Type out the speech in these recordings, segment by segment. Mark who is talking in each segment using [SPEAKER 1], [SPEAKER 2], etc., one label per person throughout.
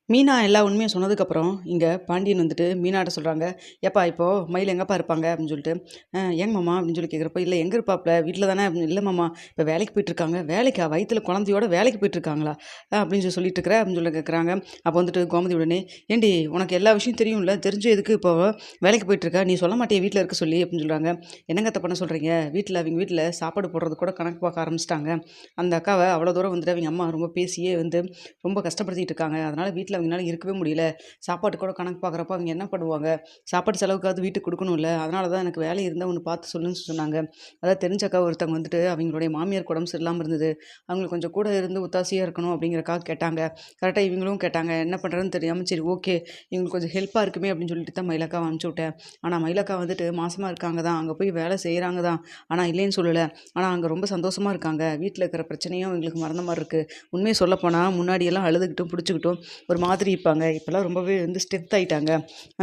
[SPEAKER 1] மீனா எல்லா உண்மையும் சொன்னதுக்கப்புறம், இங்க பாண்டியன் வந்துட்டு மீனாட்ட சொல்றாங்க, "ஏப்பா இப்போ மயில் எங்கப்பா இருப்பாங்க?" அப்படின்னு சொல்லிட்டு. ஏங்க மாமா?" அப்படின்னு சொல்லி கேட்குறப்போ, "இல்ல எங்க இருப்பாப்ல? வீட்ல தானே." அப்படின்னு. "இல்ல மாமா, இப்ப வேலைக்கு போயிட்டுருக்காங்க." "வேலைக்கா? வயித்துல குழந்தையோட வேலைக்கு போயிட்டுருக்காங்களா?" அப்படின்னு சொல்லிட்டு இருக்கிற அப்படின்னு சொல்லி கேட்குறாங்க. அப்போ வந்துட்டு கோமதி உடனே, "ஏன்டி உனக்கு எல்லா விஷயம் தெரியும்ல, தெரிஞ்சும் எதுக்கு இப்போ வேலைக்கு போயிட்டுருக்க? நீ சொல்ல மாட்டியா வீட்ல இருக்க சொல்லி?" அப்படின்னு சொல்றாங்க. "என்னங்க அத்த பண்ண சொல்றீங்க? அவிங்க வீட்ல சாப்பாடு போடுறதுக்கு கூட கணக்கு பார்க்க ஆரம்பிச்சுட்டாங்க. அந்த அக்காவ அவ்வளோ தூரம் வந்துட்டு அவிங்க அம்மா ரொம்ப பேசியே வந்து ரொம்ப கஷ்டப்படுத்திட்டு இருக்காங்க. அதனால வீட்ல அவங்கனால இருக்கவே முடியல. சாப்பாட்டுக்கு கூட கணக்கு பார்க்குறப்போ அவங்க என்ன பண்ணுவாங்க? சாப்பாட்டு செலவுக்காவது வீட்டுக்கு குடுக்கணும்ல. அதனால தான் எனக்கு வேலை இருந்தா ஒண்ணு பார்த்து சொல்லுன்னு சொன்னாங்க. அதாவது தெரிஞ்ச அக்கா ஒருத்தவங்க வந்துட்டு அவங்களுடைய மாமியாருக்கு உடம்பு சரியில்லாம இருந்தது. அவங்களுக்கு கொஞ்சம் கூட இருந்து ஒத்தாசையா இருக்கணும் அப்படிங்கிறக்காக கேட்டாங்க. கரெக்ட்டா இவங்களும் கேட்டாங்க. என்ன பண்றதுன்னு தெரியாம சரி ஓகே. இவங்களுக்கு கொஞ்சம் ஹெல்ப்பா இருக்குமே அப்படின்னு சொல்லிட்டு தான் மயிலக்காவ அனுப்பிச்சு விட்டேன். ஆனா மயிலக்கா வந்துட்டு மாசமா இருக்காங்க தான். அங்க போய் வேலை செய்றாங்க தான். ஆனா இல்லைன்னு சொல்லல. ஆனா அங்க ரொம்ப சந்தோஷமா இருக்காங்க. வீட்ல இருக்கிற பிரச்சனையும் அவங்களுக்கு மறந்த மாரி இருக்கு. உண்மைய சொல்லப்போனா, முன்னாடியெல்லாம் அழுதுகிட்டும், புடிச்சுக்கிட்டும் ஒரு மாதிரி இருப்பாங்க. இப்பலாம் ரொம்பவே வந்து ஸ்ட்ரென்த் ஆயிட்டாங்க.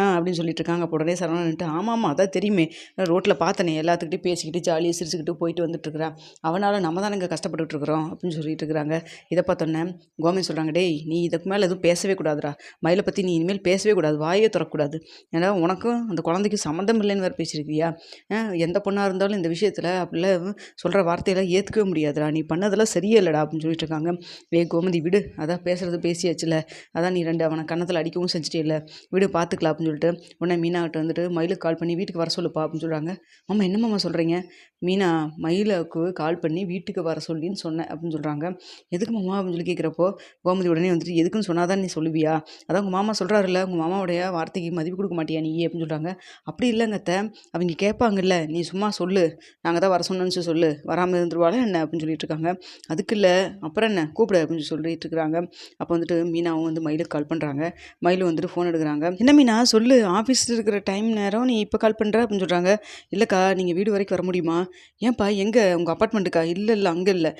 [SPEAKER 1] அப்படின்னு சொல்லிட்டு இருக்காங்க. அப்போ உடனே சரவணன் வந்துட்டு, "ஆமாமா, அதான் தெரியுமே. ரோட்ல பார்த்தனே எல்லாத்துக்கிட்டயும் பேசிக்கிட்டு, ஜாலியா சிரிச்சுக்கிட்டு போயிட்டு வந்துட்டுருக்கிறா. அவனால நம்ம தானங்க கஷ்டப்பட்டுட்டு இருக்கிறோம்." அப்படின்னு சொல்லிட்டு இருக்கிறாங்க. இத பார்த்தோன்னே கோமதி சொல்றாங்க, "டேய் நீ இதுக்கு மேல எதுவும் பேசவே கூடாதுடா. மயில பத்தி நீ இனிமேல் பேசவே கூடாது. வாயே தொறக்கக்கூடாது. ஏன்னா உனக்கும் அந்த குழந்தைக்கும் சம்மந்தம் இல்லைன்னு வேற பேசியிருக்கியா? அ எந்த பொண்ணா இருந்தாலும் இந்த விஷயத்துல அப்படிலாம் சொல்ற வார்த்தையெல்லாம் ஏத்துக்கவே முடியாதுடா. நீ பண்ணதெல்லாம் சரியே இல்லடா." அப்படின்னு சொல்லிட்டு இருக்காங்க. "ஏய் கோமதி விடு. அதான் பேசுறது பேசியாச்சுல்ல. அதான் நீ 2 அவன கன்னத்துல அடிக்கவும் செஞ்சுட்டியல்ல. விடு பார்த்துக்கலாம்." அப்படின்னு சொல்லிட்டு, உடனே மீனாகிட்ட வந்துட்டு, "மயிலுக்கு கால் பண்ணி வீட்டுக்கு வர சொல்லுப்பா." அப்படின்னு சொல்றாங்க. "மாமா என்ன மாமா சொல்றீங்க?" "மீனா, மயிலுக்கு கால் பண்ணி வீட்டுக்கு வர சொல்லின்னு சொன்னேன்." அப்படின்னு சொல்றாங்க. "எதுக்கு மாமா?" அப்படின்னு சொல்லி கேட்கிறப்போ, கோமதி உடனே வந்துட்டு, "எதுக்குன்னு சொன்னா தான் நீ சொல்லுவியா? அதான் உங்க மாமா சொல்றாருல்ல, உங்க மாமாவுடைய வார்த்தைக்கு மதிப்பு குடுக்க மாட்டியா நீ?" அப்படின்னு சொல்றாங்க. "அப்படி இல்லங்க அத்த. அவிங்க கேட்பாங்கல்ல. நீ சும்மா சொல்லு. நாங்க தான் வர சொன்னோன்னு சொல்லு. வராம இருந்துருவாளா என்ன?" அப்படின்னு சொல்லிட்டு இருக்காங்க. "அதுக்கு இல்ல. அப்புறம் என்ன? கூப்பிடு." அப்படின்னு சொல்லிட்டு இருக்கிறாங்க. அப்போ வந்துட்டு மீனாவும் வந்து மயிலுக்கு கால் பண்ணுறாங்க. மயிலும் வந்துட்டு ஃபோன் எடுக்குறாங்க. "என்ன மீனா சொல்லு, ஆஃபீஸ்ல இருக்கிற டைம் நேரம் நீ இப்போ கால் பண்ணுற?" அப்படின்னு சொல்கிறாங்க. "இல்லைக்கா, நீங்கள் வீடு வரைக்கும் வர முடியுமா?" "ஏன்பா எங்கே? உங்கள் அப்பார்ட்மெண்ட்டுக்கா?" "இல்ல, இல்ல அங்கே இல்லை.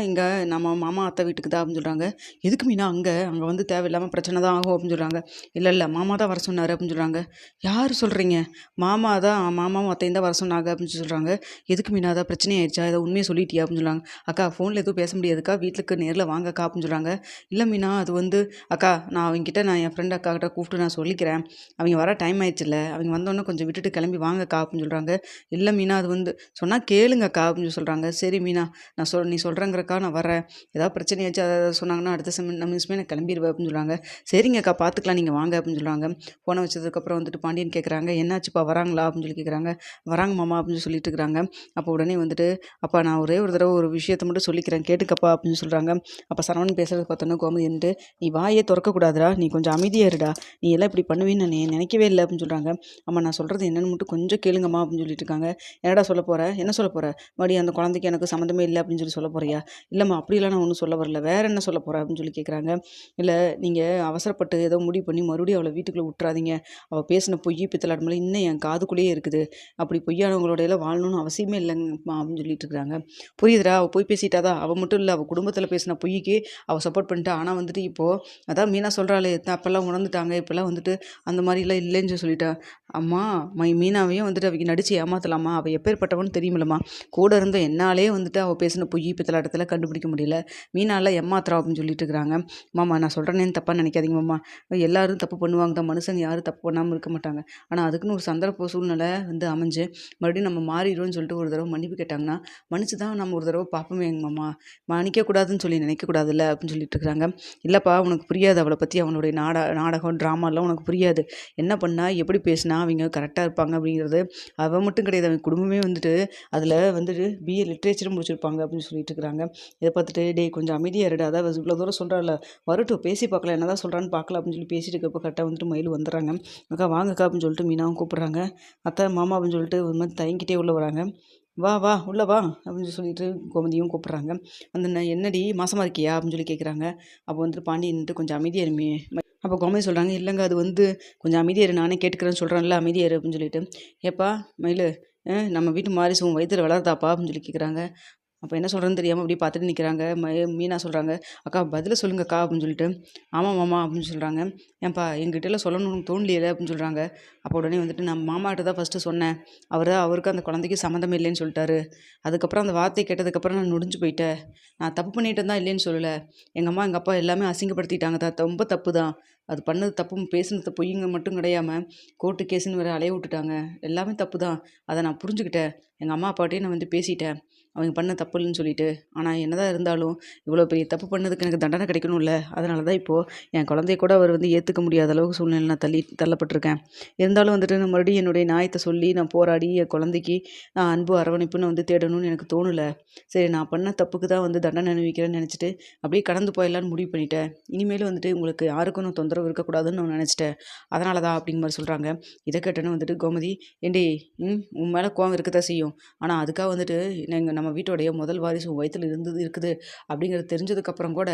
[SPEAKER 1] இங்கே நம்ம மாமா அத்தை வீட்டுக்கு தான்." அப்படின்னு சொல்கிறாங்க. "எதுக்கு மீனா அங்கே? அங்கே வந்து தேவையில்லாமல் பிரச்சனை தான் ஆகும்." அப்படின்னு சொல்கிறாங்க. "இல்ல, இல்ல மாமா தான் வர சொன்னார்." அப்படின்னு சொல்கிறாங்க. "யார் சொல்கிறீங்க?" "மாமா தான், மாமாவும் அத்தையும் தான் வர சொன்னாங்க." அப்படின்னு சொல்கிறாங்க. "எதுக்கு மீனா? ஏதாவது பிரச்சனை ஆயிடுச்சா? ஏதோ உண்மையை சொல்லிட்டியா?" அப்படின்னு சொல்கிறாங்க. "அக்கா ஃபோனில் எதுவும் பேச முடியாதுக்கா. வீட்டுக்கு நேரில் வாங்கக்கா." அப்படின்னு சொல்கிறாங்க. "இல்ல மீனா, அது வந்து அக்கா நான் என் ஃப்ரெண்ட் அக்காகிட்ட கூப்பிட்டு நான் சொல்லிக்கிறேன். அவிங்க வர டைம் ஆயிடுச்சுல்ல. அவிங்க வந்தோனே கொஞ்சம் விட்டுட்டு கிளம்பி வாங்கக்கா." அப்படின்னு சொல்றாங்க. "இல்ல மீனா, அது வந்து சொன்னா கேளுங்கக்கா." அப்படின்னு சொல்றாங்க. "சரி மீனா, நீ சொல்றேங்கிறக்கா நான் வரேன். ஏதாவது பிரச்சனையாச்சு அத சொன்னாங்கன்னா அடுத்த நிமிஷமே நான் கிளம்பிருவேன்." அப்படின்னு சொல்றாங்க. "சரிங்கக்கா பார்த்துக்கலாம். நீங்க வாங்க." அப்படின்னு சொல்றாங்க. ஃபோன வச்சதுக்கப்புறம் வந்துட்டு பாண்டியன் கேட்குறாங்க, "என்னாச்சுப்பா வராங்களா?" அப்படின்னு சொல்லி கேட்குறாங்க. "வராங்க மாமா." அப்படின்னு சொல்லிட்டு இருக்கிறாங்க. அப்போ உடனே வந்துட்டு, "அப்பா நான் ஒரே ஒரு தடவ ஒரு விஷயத்த மட்டும் சொல்லிக்கிறேன். கேட்டுக்கப்பா." அப்படின்னு சொல்றாங்க. அப்ப சரவணன் பேசுறத பார்த்தோன்னே கோமதி வந்துட்டு, "நீ வாயே தொறக்கக்கூடாதுடா. நீ கொஞ்சம் அமைதியா இருடா. நீ எல்லாம் இப்படி பண்ணுவீன்னு நான் நினைக்கவே இல்ல." அப்படின்னு சொல்றாங்க. "அம்மா நான் சொல்றது என்னன்னு மட்டும் கொஞ்சம் கேளுங்கம்மா." அப்படின்னு சொல்லிட்டு இருக்காங்க. "என்னடா சொல்லப் போற? என்ன சொல்லப் போற? மறுபடியும் அந்த குழந்தைக்கு எனக்கு சம்மந்தமே இல்ல அப்படின்னு சொல்லி சொல்லப் போறியா?" "இல்லம்மா அப்படிலாம் நான் ஒண்ணும் சொல்ல வரல. வேற என்ன சொல்லப் போற?" அப்படின்னு சொல்லி கேட்குறாங்க. "இல்ல நீங்க அவசரப்பட்டு ஏதோ முடிவு பண்ணி மறுபடியும் அவள வீட்டுக்குள்ள விட்டுறாதீங்க. அவ பேசின பொய் பித்தலாட்டமெல்லாம் இன்னும் என் காதுக்குள்ளேயே இருக்குது. அப்படி பொய்யானவங்களோட எல்லாம் வாழணும்னு அவசியமே இல்லைங்கம்மா." அப்படின்னு சொல்லிட்டு இருக்காங்க. "புரியுதுடா. அவ பொய் பேசிட்டா அவ மட்டும் இல்ல. அவ குடும்பத்தில பேசின பொய்க்கு அவ சப்போர்ட் பண்ணிட்டா. ஆனா வந்துட்டு இப்போ அதான் மீனா சொல்றாளே, அப்பலாம் உணர்ந்துட்டாங்க. இப்பலாம் வந்துட்டு அந்த மாரிலாம் இல்லைன்னு சொல்லிட்டா. அம்மா மீனாவையும் வந்துட்டு அவைங்க நடிச்சு ஏமாத்தலாமா? அவ எப்பேர்ப்பட்டவன்னு தெரியுமில்லம்மா. கூட இருந்த என்னாலயே வந்துட்டு அவ பேசின பொய் பித்தலாட்டத்தல கண்டுபிடிக்க முடியல. மீனாலாம் ஏமாத்துறா." அப்படின்னு சொல்லிட்டு இருக்கிறாங்க. "மாமா நான் சொல்றேனேன்னு தப்பா நினைக்காதீங்க மாமா. எல்லாரும் தப்பு பண்ணுவாங்க தான். மனுஷங்க யாரும் தப்பு பண்ணாம இருக்க மாட்டாங்க. ஆனா அதுக்குன்னு ஒரு சந்தர்ப்ப சூழ்நிலை வந்து அமைஞ்சு மறுபடியும் நம்ம மாறிருவோம்னு சொல்லிட்டு ஒரு தடவ மன்னிப்பு கேட்டாங்கன்னா, மன்னிச்சு தான் நம்ம ஒரு தடவ பார்ப்போமேங்க மாமா. மன்னிக்கக்கூடாதுன்னு சொல்லி நினைக்கக்கூடாதுல்ல." அப்படின்னு சொல்லிட்டு இருக்கிறாங்க. "இல்லப்பா உனக்கு புரியாது. அவள பத்தி அவளுடைய நாடகம், ட்ராமாலாம் உனக்கு புரியாது. என்ன பண்ணா, எப்படி பேசினா அவிங்க கரெக்ட்டா இருப்பாங்க அப்படிங்கிறது அவ மட்டும் கிடையாது. அவன் குடும்பமே வந்துட்டு அதில வந்துட்டு பிஏ லிட்ரேச்சரும் முடிச்சிருப்பாங்க." அப்படின்னு சொல்லிட்டு இருக்கிறாங்க. இத பார்த்துட்டு, "டேய் கொஞ்சம் அமைதியா இருடா. அதான் இவ்வளோ தூரம் சொல்றால்ல. வரட்டும் பேசி பார்க்கலாம். என்னதான் சொல்றான்னு பார்க்கலாம்." அப்படின்னு சொல்லி பேசிட்டு இருக்கப்போ கரெக்ட்டா வந்துட்டு மயிலு வந்துடுறாங்க. "அக்கா வாங்கக்கா." அப்படின்னு சொல்லிட்டு மீனாவும் கூப்பிடுறாங்க. "அத்தை, மாமா." அப்படின்னு சொல்லிட்டு ஒரு மாரி தயங்கிட்டே உள்ள வராங்க. "வா, வா, உள்ள வா." அப்படின்னு சொல்லிட்டு கோமதியும் கூப்பிடுறாங்க. அந்த "என்னடி மாசமா இருக்கியா?" அப்படின்னு சொல்லி கேட்குறாங்க. அப்போ வந்துட்டு பாண்டியன் நின்னுட்டு, "கொஞ்சம் அமைதியா இரும்மே." அப்போ கோமதி சொல்றாங்க, "இல்லங்க அது வந்து கொஞ்சம் அமைதியா இரு. நானே கேட்டுக்கிறேன்னு சொல்றேன்ல, அமைதியா இரு." அப்படின்னு சொல்லிட்டு. "ஏப்பா மயிலு, நம்ம வீட்டு வாரிசு உன் வயித்துல வளருதாப்பா?" அப்படின்னு சொல்லி கேட்குறாங்க. அப்போ என்ன சொல்கிறேன்னு தெரியாமல் அப்படியே பார்த்துட்டு நிற்கிறாங்க. மீனா சொல்கிறாங்க, "அக்கா பதில சொல்லுங்கக்கா" அப்படின்னு சொல்லிட்டு. "ஆமாம் மாமா" அப்படின்னு சொல்கிறாங்க. "ஏன்பா என்கிட்டலாம் சொல்லணும்னு உனக்கு தோணலையில" அப்படின்னு சொல்கிறாங்க. அப்போ உடனே வந்துட்டு, "நான் மாமாட்ட தான் ஃபஸ்ட்டு சொன்னேன். அவருக்கு அந்த குழந்தைக்கு சம்மந்தம் இல்லைன்னு சொல்லிட்டாரு. அதுக்கப்புறம் அந்த வார்த்தைய கேட்டதுக்கப்புறம் நான் நொடிஞ்சு போயிட்டேன். நான் தப்பு பண்ணிட்டேன் தான் இல்லைன்னு சொல்லல. எங்கள் அம்மா, எங்கள் அப்பா எல்லாமே அசிங்கப்படுத்திட்டாங்க தான். ரொம்ப தப்பு தான். அது பண்ணது தப்பு, பேசுனது பொய்யுங்க மட்டும் கிடையாம, கோர்ட்டு கேஸுன்னு வேற அலைய விட்டுட்டாங்க. எல்லாமே தப்பு தான். அத நான் புரிஞ்சுக்கிட்டேன். எங்க அம்மா அப்பாட்டயும் நான் வந்து பேசிட்டேன். அவங்க பண்ண தப்பு இல்லன்னு சொல்லிட்டு. ஆனா என்னதான் இருந்தாலும், இவ்வளோ பெரிய தப்பு பண்ணதுக்கு எனக்கு தண்டனை கிடைக்கணும்ல. அதனால தான் இப்போ என் குழந்தைய கூட அவர் வந்து ஏத்துக்க முடியாத அளவுக்கு சூழ்நிலையில நான் தள்ளப்பட்டுருக்கேன். இருந்தாலும் வந்துட்டு நான் மறுபடியும் என்னுடைய நியாயத்த சொல்லி, நான் போராடி என் குழந்தைக்கு நான் அன்பு, அரவணைப்புன்னு வந்து தேடணும்னு எனக்கு தோணல. சரி நான் பண்ண தப்புக்கு தான் வந்து தண்டனை அனுபவிக்கிறேன்னு நெனச்சுட்டு, அப்படியே கடந்து போயிடலான்னு முடிவு பண்ணிட்டேன். இனிமேலும் வந்துட்டு உங்களுக்கு யாருக்கும் நான் தொந்தரவு இருக்கக்கூடாதுன்னு நான் நெனச்சுட்டேன். அதனால தான் அப்படிங்கிற மாரி சொல்றாங்க. இத கேட்டோனே வந்துட்டு கோமதி, "ஏன்டி உன் மேல கோவம் இருக்கத்தான் செய்யும். ஆனா அதுக்காக வந்துட்டு நம்ம வீட்டோடைய முதல் வாரிசு உன் வயித்துல இருக்குது அப்படிங்கிறது தெரிஞ்சதுக்கப்புறம் கூட,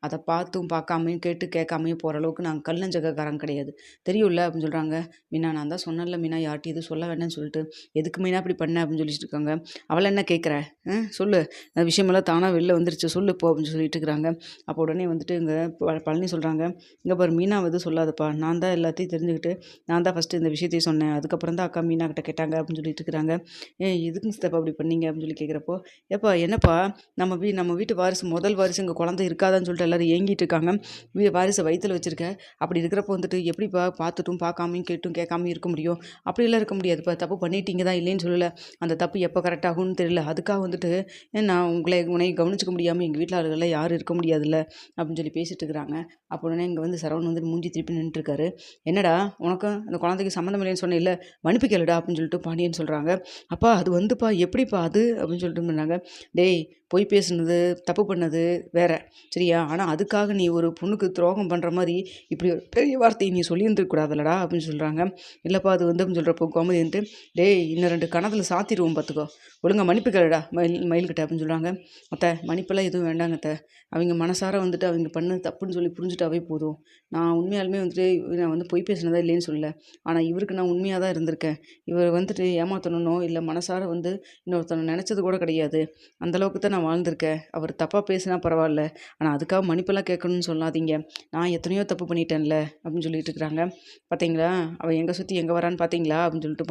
[SPEAKER 1] அத பார்த்தும் பார்க்காமயும், கேட்டு கேட்காமயும் போற அளவுக்கு நாங்க கல் நெஞ்சக்காரங்க கிடையாது. தெரியும்ல" அப்படின்னு சொல்றாங்க. "மீனா நான் தான் சொன்னேன்ல மீனா யார்ட்டயும் எதுவும் சொல்ல வேண்டாம்னு சொல்லிட்டு. எதுக்கு மீனா இப்படி பண்ண?" அப்படின்னு சொல்லிட்டு இருக்காங்க. "அவள என்ன கேட்குற? சொல்லு. அந்த விஷயமெல்லாம் தானா வெளில வந்துருச்சு. சொல்லு போ" அப்படின்னு சொல்லிட்டு இருக்கிறாங்க. அப்போ உடனே வந்துட்டு இங்க பழனி சொல்றாங்க, "இங்க பாரு மீனாவ எதுவும் சொல்லாதப்பா. நான் தான் எல்லாத்தையும் தெரிஞ்சுக்கிட்டு, நான் தான் ஃபர்ஸ்ட்டு இந்த விஷயத்தையும் சொன்னேன். அதுக்கப்புறம் தான் அக்கா மீனா கிட்ட கேட்டாங்க" அப்படின்னு சொல்லிட்டு இருக்கிறாங்க. "ஏன் எதுக்குங்க சித்தப்பா அப்படி பண்ணீங்க?" அப்படின்னு சொல்லி கேட்குறப்போ, "ஏப்பா என்னப்பா நம்ம வீட்டு வாரிசு முதல் வாரிசு இங்க குழந்தை இருக்காதான்னு சொல்லிட்டு எல்லாரும் ஏங்கிட்டு இருக்காங்க. வாரிச வயித்துல வச்சிருக்க. அப்படி இருக்கிறப்போ வந்துட்டு எப்படிப்பா பார்த்துட்டும், பார்க்காமயும், கேட்டும் கேட்காமயும் இருக்க முடியும்? அப்படிலாம் இருக்க முடியாதுப்பா. தப்பு பண்ணிட்டீங்க தான் இல்லைன்னு சொல்லல. அந்த தப்பு எப்போ கரெக்ட் ஆகும்னு தெரியல. அதுக்காக வந்துட்டு நான் உன்னைய கவனிச்சுக்க முடியாம எங்க வீட்ல ஆளுகள்லாம் யாரும் இருக்க முடியாதுல்ல" அப்படின்னு சொல்லி பேசிட்டு இருக்கிறாங்க. அப்போ உடனே இங்க வந்து சரவணன் வந்துட்டு மூஞ்சி திருப்பி நின்னுட்டுருக்காரு. "என்னடா உனக்கும் அந்த குழந்தைக்கும் சம்மந்தம் இல்லைன்னு சொன்னேல்ல, மன்னிப்பு கேளுடா" அப்படின்னு சொல்லிட்டு பாண்டியன் சொல்றாங்க. "அப்பா அது வந்துப்பா எப்படிப்பா அது?" அப்படின்னு சொல்லிட்டு சொன்னாங்க. "டேய் பொய் பேசுனது, தப்பு பண்ணது வேற. சரியா? ஆனா அதுக்காக நீ ஒரு பொண்ணுக்கு துரோகம் பண்ற மாரி இப்படி ஒரு பெரிய வார்த்தைய நீ சொல்லியிருந்திருக்க கூடாதுல்லடா" அப்படின்னு சொல்றாங்க. "இல்லப்பா அது வந்து" அப்படின்னு சொல்றப்போ கோமதி வந்துட்டு, "டேய் இன்னும் 2 கணத்துல சாத்திருவோம் பார்த்துக்கோ. ஒழுங்கா மன்னிப்பு கேளுடா மயில்கிட்ட" அப்படின்னு சொல்றாங்க. "அத்தை மன்னிப்பெல்லாம் எதுவும் வேண்டாங்க அத்தை. அவிங்க மனசார வந்துட்டு அவிங்க பண்ணது தப்புன்னு சொல்லி புரிஞ்சுட்டாவே போதும். நான் உண்மையாலுமே வந்துட்டு நான் வந்து பொய் பேசினதா இல்லைன்னு சொல்லல. ஆனா இவருக்கு நான் உண்மையா தான் இருந்திருக்கேன். இவர வந்துட்டு ஏமாத்தணும்னோ, இல்ல மனசார வந்து இன்னொருத்தன நெனச்சது கூட கிடையாது. அந்த அளவுக்கு தான் நான் வாழ்ந்திருக்கேன். அவர் தப்பா பேசினா பரவால்ல. ஆனா அதுக்காக மன்னிப்பெல்லாம் கேட்கணும்னு சொல்லாதீங்க. நான் எத்தனையோ தப்பு பண்ணிட்டேன்ல" அப்படின்னு சொல்லிட்டு இருக்கிறாங்க. "பாத்தீங்களா? அவ எங்க சுத்தி எங்க வரான்னு பாத்தீங்களா?" அப்படின்னு சொல்லிட்டு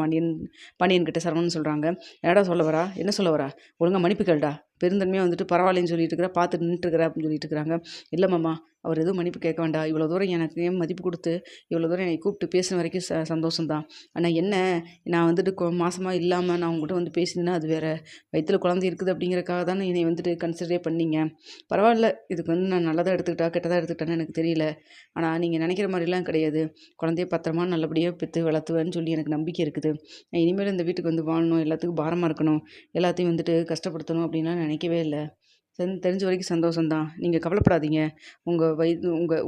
[SPEAKER 1] பாண்டியன் கிட்ட சரவணன் சொல்றாங்க. "என்னடா சொல்ல வரா? என்ன சொல்ல வரா? ஒழுங்கா மன்னிப்பு கேளுடா. பெருந்தன்மையா வந்துட்டு பரவாயில்லன்னு சொல்லிட்டு இருக்கிற, பார்த்துட்டு நின்னுட்டு இருக்கிற" அப்படின்னு சொல்லிட்டு இருக்கிறாங்க. "இல்ல மாமா, அவர் எதுவும் மன்னிப்பு கேட்க வேண்டாம். இவ்வளோ தூரம் எனக்கு ஏன் மதிப்பு குடுத்து, இவ்வளோ தூரம் என்னைய கூப்பிட்டு பேசின வரைக்கும் சந்தோஷம் தான். ஆனா என்ன, நான் வந்துட்டு மாசமா இல்லாம நான் உங்ககிட்ட வந்து பேசினேன்னா அது வேற. வயித்துல குழந்தை இருக்குது அப்படிங்கிறதுக்காக தானே என்னைய வந்துட்டு கன்சிடரே பண்ணீங்க. பரவால்ல, இதுக்கு வந்து நான் நல்லதா எடுத்துக்கிட்டா, கெட்டதா எடுத்துக்கிட்டான்னு எனக்கு தெரியல. ஆனா நீங்க நெனைக்கிற மாரிலாம் கிடையாது. குழந்தைய பத்திரமா நல்லபடியா பெத்து வளர்த்துவேன்னு சொல்லி எனக்கு நம்பிக்கை இருக்குது. நான் இனிமேல் இந்த வீட்டுக்கு வந்து வாழணும், எல்லாத்துக்கும் பாரமா இருக்கணும், எல்லாத்தையும் வந்துட்டு கஷ்டப்படுத்தணும் அப்படின்லாம் நினைக்கவே இல்ல. தெரிஞ்ச வரைக்கும் சந்தோஷம் தான். நீங்க கவலைப்படாதீங்க.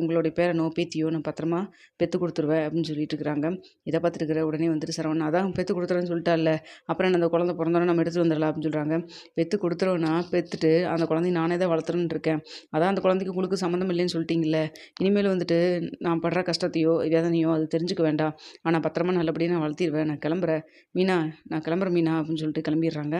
[SPEAKER 1] உங்களுடைய பேரனோ, பேத்தியோ நான் பத்திரமா பெத்து குடுத்துருவேன்" அப்படின்னு சொல்லிட்டு இருக்கிறாங்க. இத பார்த்துட்டு இருக்கிற உடனே வந்துட்டு சரவணன், "அதான் பெத்து குடுத்துருவேன்னு சொல்லிட்டால்ல. அப்புறம் என்ன அந்த குழந்தை பொறந்தோனே நம்ம எடுத்துட்டு வந்துடலாம்" அப்படின்னு சொல்றாங்க. "பெத்து குடுத்துருவேன்னா, பெத்துட்டு அந்த குழந்தைய நானே தான் வளர்த்தணும்னு இருக்கேன். அதான் அந்த குழந்தைக்கு உங்களுக்கு சம்மந்தம் இல்லைன்னு சொல்லிட்டீங்கல்ல. இனிமேல் வந்துட்டு நான் படுற கஷ்டத்தையோ, வேதனையோ அது தெரிஞ்சுக்க வேண்டாம். ஆனா பத்திரமா நல்லபடியா நான் வளர்த்திருவேன். நான் கிளம்புறேன். மீனா, நான் கிளம்புறேன் மீனா" அப்படின்னு சொல்லிட்டு கிளம்பிர்றாங்க.